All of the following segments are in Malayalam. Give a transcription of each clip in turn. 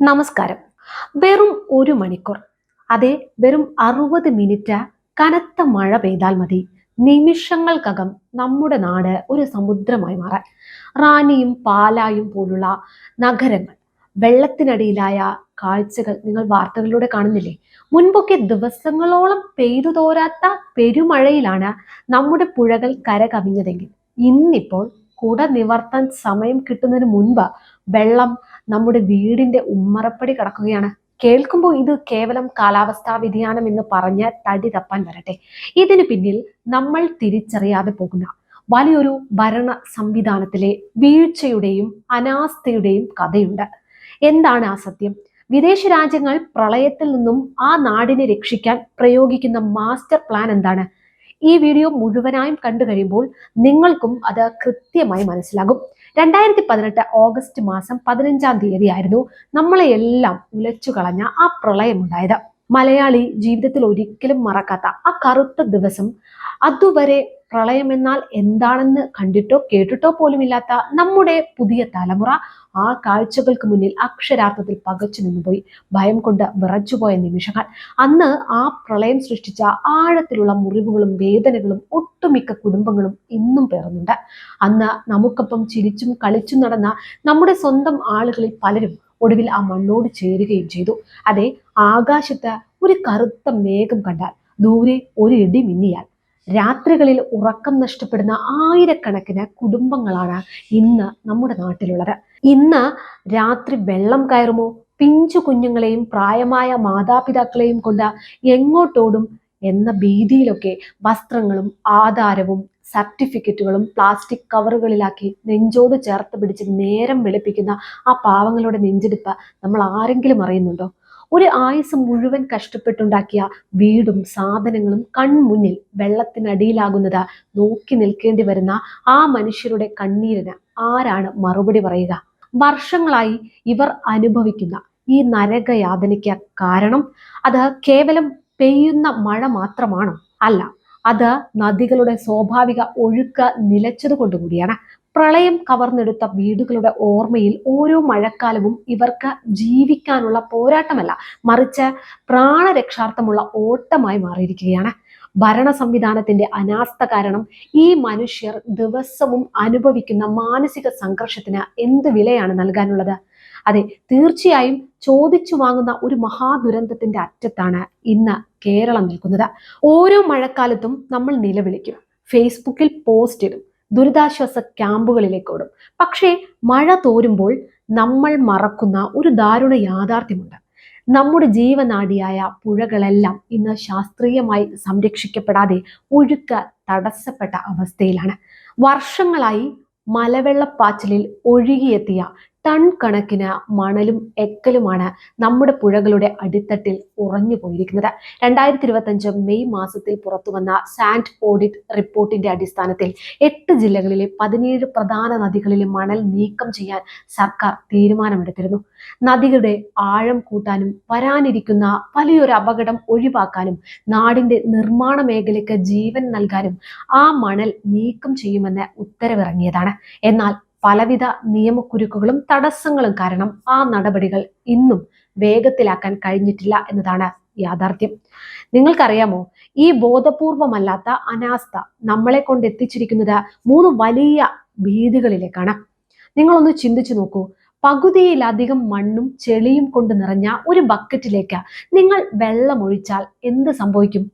നമസ്കാരം. വെറും 1 മണിക്കൂർ, അതെ, വെറും 60 മിനിറ്റ് കനത്ത മഴ പെയ്താൽ മതി നിമിഷങ്ങൾക്കകം നമ്മുടെ നാട് ഒരു സമുദ്രമായി മാറാൻ. റാന്നിയും പാലായും പോലുള്ള നഗരങ്ങൾ വെള്ളത്തിനടിയിലായ കാഴ്ചകൾ നിങ്ങൾ വാർത്തകളിലൂടെ കാണുന്നില്ലേ? മുൻപൊക്കെ ദിവസങ്ങളോളം പെയ്തു തോരാത്ത പെരുമഴയിലാണ് നമ്മുടെ പുഴകൾ കര കവിഞ്ഞതെങ്കിൽ ഇന്നിപ്പോൾ കുട നിവർത്താൻ സമയം കിട്ടുന്നതിന് മുൻപ് വെള്ളം നമ്മുടെ വീടിന്റെ ഉമ്മറപ്പടി കിടക്കുകയാണ്. കേൾക്കുമ്പോൾ ഇത് കേവലം കാലാവസ്ഥാ വ്യതിയാനം എന്ന് പറഞ്ഞ് തടി തപ്പാൻ വരട്ടെ. ഇതിന് പിന്നിൽ നമ്മൾ തിരിച്ചറിയാതെ പോകുന്ന വലിയൊരു ഭരണ സംവിധാനത്തിലെ വീഴ്ചയുടെയും അനാസ്ഥയുടെയും കഥയുണ്ട്. എന്താണ് ആ സത്യം? വിദേശ രാജ്യങ്ങൾ പ്രളയത്തിൽ നിന്നും ആ നാടിനെ രക്ഷിക്കാൻ പ്രയോഗിക്കുന്ന മാസ്റ്റർ പ്ലാൻ എന്താണ്? ഈ വീഡിയോ മുഴുവനായും കണ്ടു കഴിയുമ്പോൾ നിങ്ങൾക്കും അത് കൃത്യമായി മനസ്സിലാകും. 2018 ഓഗസ്റ്റ് മാസം 15-ാം തീയതിയായിരുന്നു നമ്മളെ എല്ലാം ഉലച്ചു കളഞ്ഞ ആ പ്രളയമുണ്ടായത്. മലയാളി ജീവിതത്തിൽ ഒരിക്കലും മറക്കാത്ത ആ കറുത്ത ദിവസം. അതുവരെ പ്രളയമെന്നാൽ എന്താണെന്ന് കണ്ടിട്ടോ കേട്ടിട്ടോ പോലുമില്ലാത്ത നമ്മുടെ പുതിയ തലമുറ ആ കാഴ്ചകൾക്ക് മുന്നിൽ അക്ഷരാർത്ഥത്തിൽ പകച്ചു നിന്നുപോയി. ഭയം കൊണ്ട് വിറച്ചുപോയ നിമിഷങ്ങൾ. അന്ന് ആ പ്രളയം സൃഷ്ടിച്ച ആഴത്തിലുള്ള മുറിവുകളും വേദനകളും ഒട്ടുമിക്ക കുടുംബങ്ങളും ഇന്നും പേറുന്നുണ്ട്. അന്ന് നമുക്കൊപ്പം ചിരിച്ചും കളിച്ചും നടന്ന നമ്മുടെ സ്വന്തം ആളുകളിൽ പലരും ഒടുവിൽ ആ മണ്ണോട് ചേരുകയും ചെയ്തു. അതെ, ആകാശത്ത് ഒരു കറുത്ത മേഘം കണ്ടാൽ, ദൂരെ ഒരു ഇടി മിന്നിയാൽ, രാത്രികളിൽ ഉറക്കം നഷ്ടപ്പെടുന്ന ആയിരക്കണക്കിന് കുടുംബങ്ങളാണ് ഇന്ന് നമ്മുടെ നാട്ടിലുള്ളത്. ഇന്ന് രാത്രി വെള്ളം കയറുമോ, പിഞ്ചു കുഞ്ഞുങ്ങളെയും പ്രായമായ മാതാപിതാക്കളെയും കൊണ്ട് എങ്ങോട്ടോടും എന്ന ഭീതിയിലൊക്കെ വസ്ത്രങ്ങളും ആധാരവും സർട്ടിഫിക്കറ്റുകളും പ്ലാസ്റ്റിക് കവറുകളിലാക്കി നെഞ്ചോട് ചേർത്ത് പിടിച്ച് നേരം വെളുപ്പിക്കുന്ന ആ പാവങ്ങളുടെ നെഞ്ചെടുപ്പ് നമ്മൾ ആരെങ്കിലും അറിയുന്നുണ്ടോ? ഒരു ആയുസ് മുഴുവൻ കഷ്ടപ്പെട്ടുണ്ടാക്കിയ വീടും സാധനങ്ങളും കൺമുന്നിൽ വെള്ളത്തിനടിയിലാകുന്നത് നോക്കി നിൽക്കേണ്ടി വരുന്ന ആ മനുഷ്യരുടെ കണ്ണീരിന് ആരാണ് മറുപടി പറയുക? വർഷങ്ങളായി ഇവർ അനുഭവിക്കുന്ന ഈ നരകയാതനയ്ക്ക് കാരണം അത് കേവലം പെയ്യുന്ന മഴ മാത്രമാണോ? അല്ല, അത് നദികളുടെ സ്വാഭാവിക ഒഴുക്ക് നിലച്ചത് കൊണ്ടുകൂടിയാണ്. പ്രളയം കവർന്നെടുത്ത വീടുകളുടെ ഓർമ്മയിൽ ഓരോ മഴക്കാലവും ഇവർക്ക് ജീവിക്കാനുള്ള പോരാട്ടമല്ല, മറിച്ച് പ്രാണരക്ഷാർത്ഥമുള്ള ഓട്ടമായി മാറിയിരിക്കുകയാണ്. ഭരണ സംവിധാനത്തിന്റെ അനാസ്ഥ കാരണം ഈ മനുഷ്യർ ദിവസവും അനുഭവിക്കുന്ന മാനസിക സംഘർഷത്തിന് എന്ത് വിലയാണ് നൽകാനുള്ളത്? അതെ, തീർച്ചയായും ചോദിച്ചു വാങ്ങുന്ന ഒരു മഹാദുരന്തത്തിന്റെ അറ്റത്താണ് ഇന്ന് കേരളം നിൽക്കുന്നത്. ഓരോ മഴക്കാലത്തും നമ്മൾ നിലവിളിക്കും, ഫേസ്ബുക്കിൽ പോസ്റ്റ് ഇടും, ദുരിതാശ്വാസ ക്യാമ്പുകളിലേക്ക് ഓടും. പക്ഷേ മഴ തോരുമ്പോൾ നമ്മൾ മറക്കുന്ന ഒരു ദാരുണ യാഥാർത്ഥ്യമുണ്ട്. നമ്മുടെ ജീവനാഡിയായ പുഴകളെല്ലാം ഇന്ന് ശാസ്ത്രീയമായി സംരക്ഷിക്കപ്പെടാതെ ഒഴുക്ക് തടസ്സപ്പെട്ട അവസ്ഥയിലാണ്. വർഷങ്ങളായി മലവെള്ളപ്പാച്ചിലിൽ ഒഴുകിയെത്തിയ ടൺ കണക്കിന് മണലും എക്കലുമാണ് നമ്മുടെ പുഴകളുടെ അടിത്തട്ടിൽ ഉറഞ്ഞു പോയിരിക്കുന്നത്. 2025 മെയ് മാസത്തിൽ പുറത്തു വന്ന സാൻഡ് ഓഡിറ്റ് റിപ്പോർട്ടിന്റെ അടിസ്ഥാനത്തിൽ 8 ജില്ലകളിലെ 17 പ്രധാന നദികളിലെ മണൽ നീക്കം ചെയ്യാൻ സർക്കാർ തീരുമാനമെടുത്തിരുന്നു. നദികളുടെ ആഴം കൂട്ടാനും വരാനിരിക്കുന്ന വലിയൊരു അപകടം ഒഴിവാക്കാനും നാടിന്റെ നിർമ്മാണ മേഖലയ്ക്ക് ജീവൻ നൽകാനും ആ മണൽ നീക്കം ചെയ്യുമെന്ന് ഉത്തരവിറങ്ങിയതാണ്. എന്നാൽ പലവിധ നിയമക്കുരുക്കുകളും തടസ്സങ്ങളും കാരണം ആ നടപടികൾ ഇന്നും വേഗത്തിലാക്കാൻ കഴിഞ്ഞിട്ടില്ല എന്നതാണ് യാഥാർത്ഥ്യം. നിങ്ങൾക്കറിയാമോ, ഈ ബോധപൂർവമല്ലാത്ത അനാസ്ഥ നമ്മളെ കൊണ്ട് എത്തിച്ചിരിക്കുന്നത് 3 വലിയ ഭീതികളിലേക്കാണ്. നിങ്ങളൊന്ന് ചിന്തിച്ചു നോക്കൂ. പകുതിയിലധികം മണ്ണും ചെളിയും കൊണ്ട് നിറഞ്ഞ ഒരു ബക്കറ്റിലേക്ക് നിങ്ങൾ വെള്ളം ഒഴിച്ചാൽ എന്ത് സംഭവിക്കും?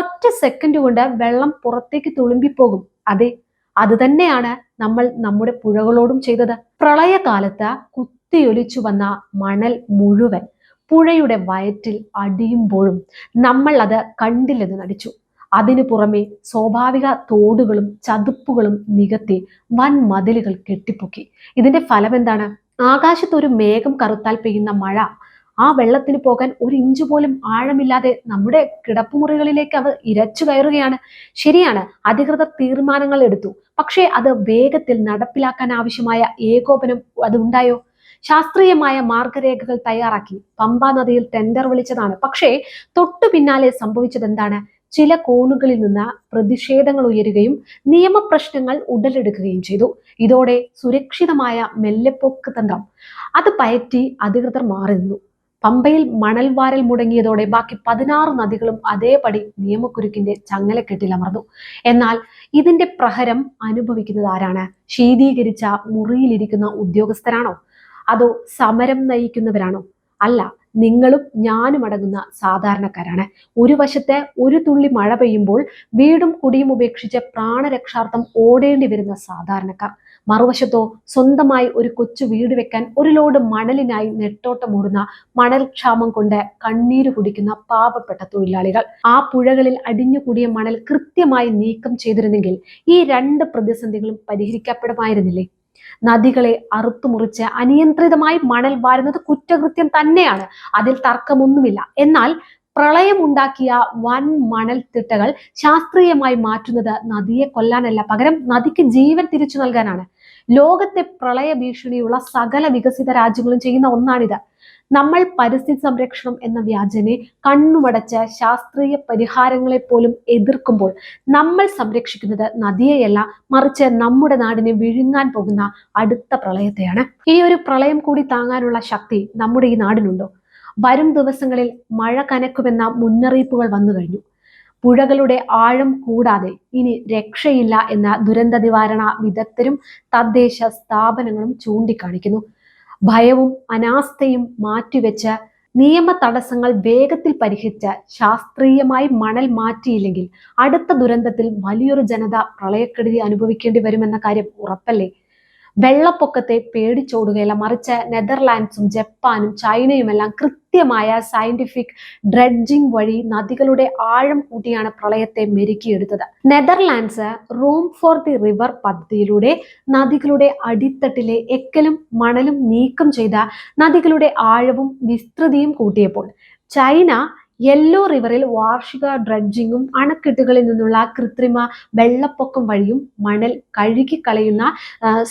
ഒറ്റ സെക്കൻഡ് കൊണ്ട് വെള്ളം പുറത്തേക്ക് തുളുമ്പിപ്പോകും. അതെ, അത് തന്നെയാണ് നമ്മൾ നമ്മുടെ പുഴകളോടും ചെയ്തത്. പ്രളയകാലത്ത് കുത്തിയൊലിച്ചു വന്ന മണൽ മുഴുവൻ പുഴയുടെ വയറ്റിൽ അടിയുമ്പോഴും നമ്മൾ അത് കണ്ടില്ലെന്ന് നടിച്ചു. അതിനു പുറമെ സ്വാഭാവിക തോടുകളും ചതുപ്പുകളും നികത്തി വൻ മതിലുകൾ കെട്ടിപ്പൊക്കി. ഇതിന്റെ ഫലം എന്താണ്? ആകാശത്ത് ഒരു മേഘം കറുത്താൽ പെയ്യുന്ന മഴ ആ വെള്ളത്തിന് പോകാൻ 1 ഇഞ്ച് പോലും ആഴമില്ലാതെ നമ്മുടെ കിടപ്പുമുറികളിലേക്ക് അവ ഇരച്ചു കയറുകയാണ്. ശരിയാണ്, അധികൃതർ തീരുമാനങ്ങൾ എടുത്തു. പക്ഷേ അത് വേഗത്തിൽ നടപ്പിലാക്കാൻ ആവശ്യമായ ഏകോപനം അതുണ്ടായോ? ശാസ്ത്രീയമായ മാർഗരേഖകൾ തയ്യാറാക്കി പമ്പാ നദിയിൽ ടെൻഡർ വിളിച്ചതാണ്. പക്ഷേ തൊട്ടു പിന്നാലെ സംഭവിച്ചത് എന്താണ്? ചില കോണുകളിൽ നിന്ന് പ്രതിഷേധങ്ങൾ ഉയരുകയും നിയമപ്രശ്നങ്ങൾ ഉടലെടുക്കുകയും ചെയ്തു. ഇതോടെ സുരക്ഷിതമായ മെല്ലെപ്പൊക്ക് തന്ത്രം അത് പയറ്റി അധികൃതർ മാറി നിന്നു. പമ്പയിൽ മണൽ വാരൽ മുടങ്ങിയതോടെ ബാക്കി 16 നദികളും അതേപടി നിയമക്കുരുക്കിന്റെ ചങ്ങലക്കെട്ടിലമർന്നു. എന്നാൽ ഇതിന്റെ പ്രഹരം അനുഭവിക്കുന്നത് ആരാണ്? ശീതീകരിച്ച മുറിയിലിരിക്കുന്ന ഉദ്യോഗസ്ഥരാണോ? അതോ സമരം നയിക്കുന്നവരാണോ? അല്ല, നിങ്ങളും ഞാനും അടങ്ങുന്ന സാധാരണക്കാരാണ്. ഒരു വശത്ത് ഒരു തുള്ളി മഴ പെയ്യുമ്പോൾ വീടും കുടിയും ഉപേക്ഷിച്ച് പ്രാണരക്ഷാർത്ഥം ഓടേണ്ടി വരുന്ന സാധാരണക്കാർ, മറുവശത്തോ സ്വന്തമായി ഒരു കൊച്ചു വീട് വെക്കാൻ ഒരു ലോഡ് മണലിനായി നെട്ടോട്ടമോടുന്ന മണൽക്ഷാമം കൊണ്ട് കണ്ണീര് കുടിക്കുന്ന പാവപ്പെട്ട തൊഴിലാളികൾ. ആ പുഴകളിൽ അടിഞ്ഞുകൂടിയ മണൽ കൃത്യമായി നീക്കം ചെയ്തിരുന്നെങ്കിൽ ഈ രണ്ട് പ്രതിസന്ധികളും പരിഹരിക്കപ്പെടുമായിരുന്നില്ലേ? നദികളെ അറുത്തുമുറിച്ച് അനിയന്ത്രിതമായി മണൽ വാരുന്നത് കുറ്റകൃത്യം തന്നെയാണ്, അതിൽ തർക്കമൊന്നുമില്ല. എന്നാൽ പ്രളയമുണ്ടാക്കിയ വൻ മണൽത്തിട്ടകൾ ശാസ്ത്രീയമായി മാറ്റുന്നത് നദിയെ കൊല്ലാനല്ല, പകരം നദിക്ക് ജീവൻ തിരിച്ചു നൽകാനാണ്. ലോകത്തെ പ്രളയ ഭീഷണിയുള്ള സകല വികസിത രാജ്യങ്ങളും ചെയ്യുന്ന ഒന്നാണിത്. നമ്മൾ പരിസ്ഥിതി സംരക്ഷണം എന്ന വ്യാജനെ കണ്ണുമടച്ച് ശാസ്ത്രീയ പരിഹാരങ്ങളെ പോലും എതിർക്കുമ്പോൾ നമ്മൾ സംരക്ഷിക്കുന്നത് നദിയെയല്ല, മറിച്ച് നമ്മുടെ നാടിനെ വിഴുങ്ങാൻ പോകുന്ന അടുത്ത പ്രളയത്തെയാണ്. ഈ ഒരു പ്രളയം കൂടി താങ്ങാനുള്ള ശക്തി നമ്മുടെ ഈ നാടിനുണ്ടോ? വരും ദിവസങ്ങളിൽ മഴ കനക്കുമെന്ന മുന്നറിയിപ്പുകൾ വന്നു കഴിഞ്ഞു. പുഴകളുടെ ആഴം കൂടാതെ ഇനി രക്ഷയില്ല എന്ന ദുരന്ത നിവാരണ വിദഗ്ധരും തദ്ദേശ സ്ഥാപനങ്ങളും ചൂണ്ടിക്കാണിക്കുന്നു. ഭയവും അനാസ്ഥയും മാറ്റിവെച്ച് നിയമ തടസ്സങ്ങൾ വേഗത്തിൽ പരിഹരിച്ച് ശാസ്ത്രീയമായി മണൽ മാറ്റിയില്ലെങ്കിൽ അടുത്ത ദുരന്തത്തിൽ വലിയൊരു ജനത പ്രളയക്കെടുതി അനുഭവിക്കേണ്ടി വരുമെന്ന കാര്യം ഉറപ്പല്ലേ? വെള്ളപ്പൊക്കത്തെ പേടിച്ചോടുകയല്ല, മറിച്ച് നെതർലാൻഡ്സും ജപ്പാനും ചൈനയുമെല്ലാം കൃത്യമായ സയന്റിഫിക് ഡ്രെഡ്ജിംഗ് വഴി നദികളുടെ ആഴം കൂട്ടിയാണ് പ്രളയത്തെ മെരുക്കിയെടുത്തത്. Netherlands room for the river പദ്ധതിയിലൂടെ നദികളുടെ അടിത്തട്ടിലെ എക്കലും മണലും നീക്കം ചെയ്ത നദികളുടെ ആഴവും വിസ്തൃതിയും കൂട്ടിയപ്പോൾ ചൈന യെല്ലോ റിവറിൽ വാർഷിക ഡ്രഡ്ജിങ്ങും അണക്കെട്ടുകളിൽ നിന്നുള്ള കൃത്രിമ വെള്ളപ്പൊക്കം വഴിയും മണൽ കഴുകിക്കളയുന്ന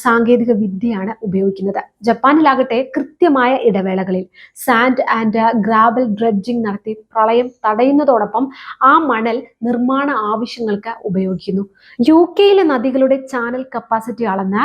സാങ്കേതിക വിദ്യയാണ് ഉപയോഗിക്കുന്നത്. ജപ്പാനിലാകട്ടെ കൃത്യമായ ഇടവേളകളിൽ സാൻഡ് ആൻഡ് ഗ്രാവൽ ഡ്രഡ്ജിംഗ് നടത്തി പ്രളയം തടയുന്നതോടൊപ്പം ആ മണൽ നിർമ്മാണ ആവശ്യങ്ങൾക്ക് ഉപയോഗിക്കുന്നു. UK നദികളുടെ ചാനൽ കപ്പാസിറ്റി അളന്ന്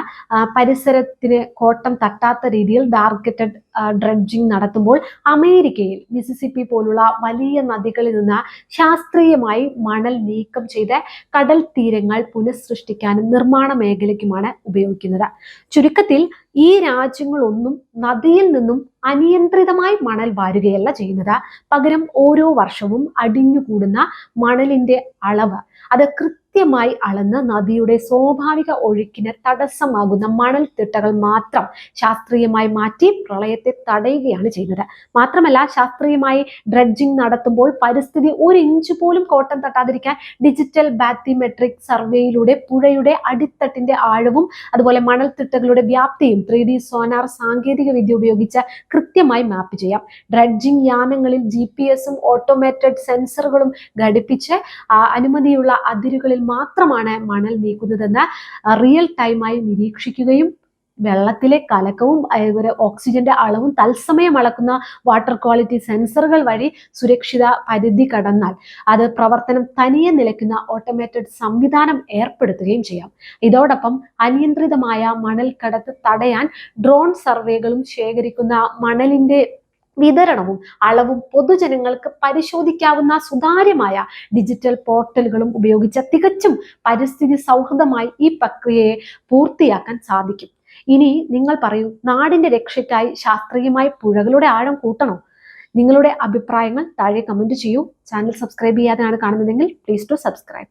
പരിസരത്തിന് കോട്ടം തട്ടാത്ത രീതിയിൽ ടാർഗറ്റഡ് ഡ്രഡ്ജിംഗ് നടത്തുമ്പോൾ അമേരിക്കയിൽ മിസിസിപ്പി പോലുള്ള വലിയ നദികളിൽ നിന്ന് ശാസ്ത്രീയമായി മണൽ നീക്കം ചെയ്ത് കടൽ തീരങ്ങൾ പുനഃസൃഷ്ടിക്കാനും നിർമ്മാണ മേഖലയ്ക്കുമാണ് ഉപയോഗിക്കുന്നത്. ചുരുക്കത്തിൽ ഈ രാജ്യങ്ങളൊന്നും നദിയിൽ നിന്നും അനിയന്ത്രിതമായി മണൽ വാരുകയല്ല ചെയ്യുന്നത്, പകരം ഓരോ വർഷവും അടിഞ്ഞുകൂടുന്ന മണലിന്റെ അളവ് അത് കൃത്യമായി അളന്ന് നദിയുടെ സ്വാഭാവിക ഒഴുക്കിന് തടസ്സമാകുന്ന മണൽത്തിട്ടകൾ മാത്രം ശാസ്ത്രീയമായി മാറ്റി പ്രളയത്തെ തടയുകയാണ് ചെയ്യുന്നത്. മാത്രമല്ല, ശാസ്ത്രീയമായി ഡ്രഡ്ജിംഗ് നടത്തുമ്പോൾ പരിസ്ഥിതി ഒരു ഇഞ്ച് പോലും കോട്ടം തട്ടാതിരിക്കാൻ ഡിജിറ്റൽ ബാത്തിമെട്രിക് സർവേയിലൂടെ പുഴയുടെ അടിത്തട്ടിന്റെ ആഴവും അതുപോലെ മണൽത്തിട്ടകളുടെ വ്യാപ്തിയും 3D സോനാർ സാങ്കേതിക വിദ്യ ഉപയോഗിച്ച് കൃത്യമായി മാപ്പ് ചെയ്യാം. ഡ്രഡ്ജിംഗ് യാനങ്ങളിൽ GPS-ഉം ഓട്ടോമേറ്റഡ് സെൻസറുകളും ഘടിപ്പിച്ച് അനുമതിയുള്ള അതിരുകളിൽ മാത്രമാണ് മണൽ നീക്കുന്നതെന്ന് റിയൽ ടൈമായി നിരീക്ഷിക്കുകയും വെള്ളത്തിലെ കലക്കവും ഓക്സിജന്റെ അളവും തത്സമയം അളക്കുന്ന വാട്ടർ ക്വാളിറ്റി സെൻസറുകൾ വഴി സുരക്ഷിത പരിധി കടന്നാൽ അത് പ്രവർത്തനം തനിയെ നിലയ്ക്കുന്ന ഓട്ടോമേറ്റഡ് സംവിധാനം ഏർപ്പെടുത്തുകയും ചെയ്യാം. ഇതോടൊപ്പം അനിയന്ത്രിതമായ മണൽ കടത്ത് തടയാൻ ഡ്രോൺ സർവേകളും ശേഖരിക്കുന്ന മണലിന്റെ വിതരണവും അളവും പൊതുജനങ്ങൾക്ക് പരിശോധിക്കാവുന്ന സുതാര്യമായ ഡിജിറ്റൽ പോർട്ടലുകളും ഉപയോഗിച്ച് തികച്ചും പരിസ്ഥിതി സൗഹൃദമായി ഈ പ്രക്രിയയെ പൂർത്തിയാക്കാൻ സാധിക്കും. ഇനി നിങ്ങൾ പറയൂ, നാടിന്റെ രക്ഷയ്ക്കായി ശാസ്ത്രീയമായി പുഴകളുടെ ആഴം കൂട്ടണോ? നിങ്ങളുടെ അഭിപ്രായങ്ങൾ താഴെ കമന്റ് ചെയ്യൂ. ചാനൽ സബ്സ്ക്രൈബ് ചെയ്യാതെയാണ് കാണുന്നതെങ്കിൽ പ്ലീസ് ടു സബ്സ്ക്രൈബ്.